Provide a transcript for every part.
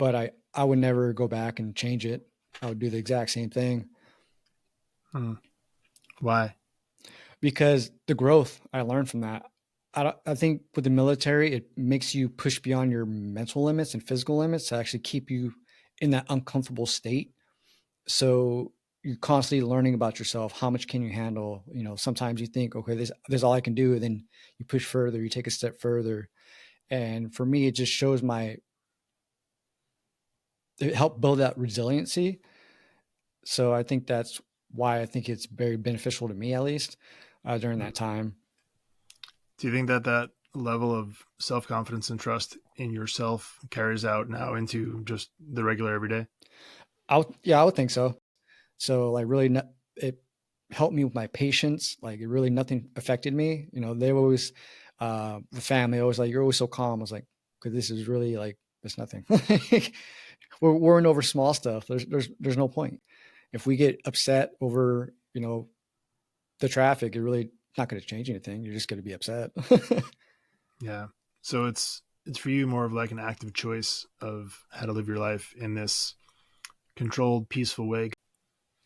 but I would never go back and change it. I would do the exact same thing. Why? Because the growth I learned from that. I think with the military, it makes you push beyond your mental limits and physical limits to actually keep you in that uncomfortable state. So you're constantly learning about yourself. How much can you handle? You know, sometimes you think, okay, this all I can do. And then you push further, you take a step further. And for me, it just shows it helped build that resiliency. So I think that's why I think it's very beneficial to me, at least during that time. Do you think that that level of self-confidence and trust in yourself carries out now into just the regular everyday? Yeah, I would think so. So like really, it helped me with my patience. Like it really nothing affected me. You know, they were always the family always like, you're always so calm. I was like, because this is really like it's nothing. we're worrying over small stuff. There's no point. If we get upset over the traffic, it really not going to change anything. You're just going to be upset. Yeah. So it's for you more of like an active choice of how to live your life in this controlled, peaceful way.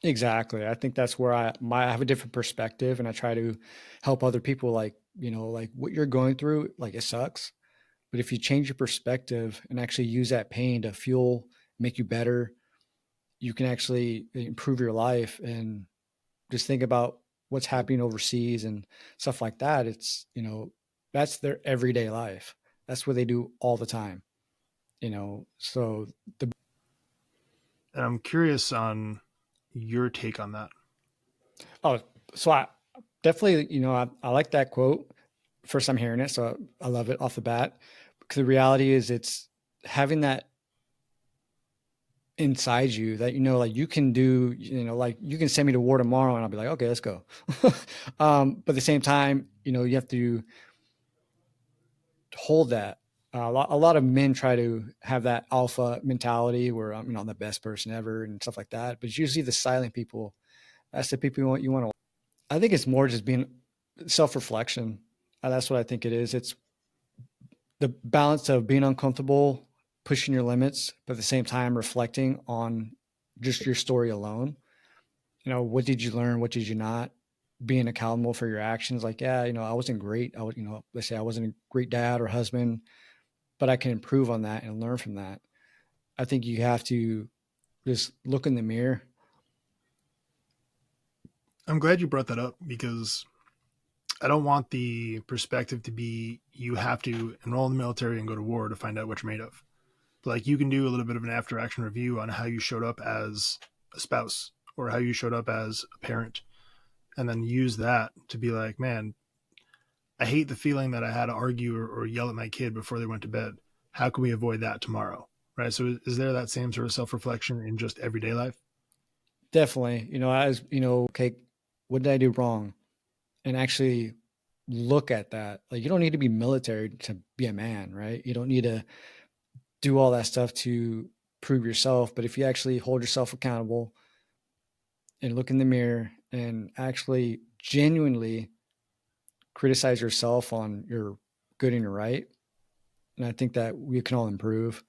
Exactly. I think that's where I have a different perspective, and I try to help other people. Like like what you're going through, like it sucks, but if you change your perspective and actually use that pain to fuel, make you better, you can actually improve your life. And just think about what's happening overseas and stuff like that. It's that's their everyday life. That's what they do all the time. So the And I'm curious on your take on that. oh, so I definitely, I like that quote. First time hearing it, so I love it off the bat. Because the reality is, it's having that inside you that like you can do. Like you can send me to war tomorrow, and I'll be like, okay, let's go. But at the same time, you have to hold that. A lot of men try to have that alpha mentality where I'm the best person ever and stuff like that. But it's usually the silent people. That's the people you want to. I think it's more just being self-reflection. That's what I think it is. It's the balance of being uncomfortable, pushing your limits, but at the same time reflecting on just your story alone. What did you learn? What did you not? Being accountable for your actions. Like, yeah, I wasn't great. Let's say I wasn't a great dad or husband, but I can improve on that and learn from that. I think you have to just look in the mirror. I'm glad you brought that up because I don't want the perspective to be you have to enroll in the military and go to war to find out what you're made of. Like you can do a little bit of an after action review on how you showed up as a spouse or how you showed up as a parent, and then use that to be like, man, I hate the feeling that I had to argue or yell at my kid before they went to bed. How can we avoid that tomorrow? Right. So is there that same sort of self reflection in just everyday life? Definitely, as okay, what did I do wrong? And actually look at that. Like, you don't need to be military to be a man, right? You don't need to do all that stuff to prove yourself. But if you actually hold yourself accountable and look in the mirror and actually genuinely criticize yourself on your good and your right, and I think that we can all improve.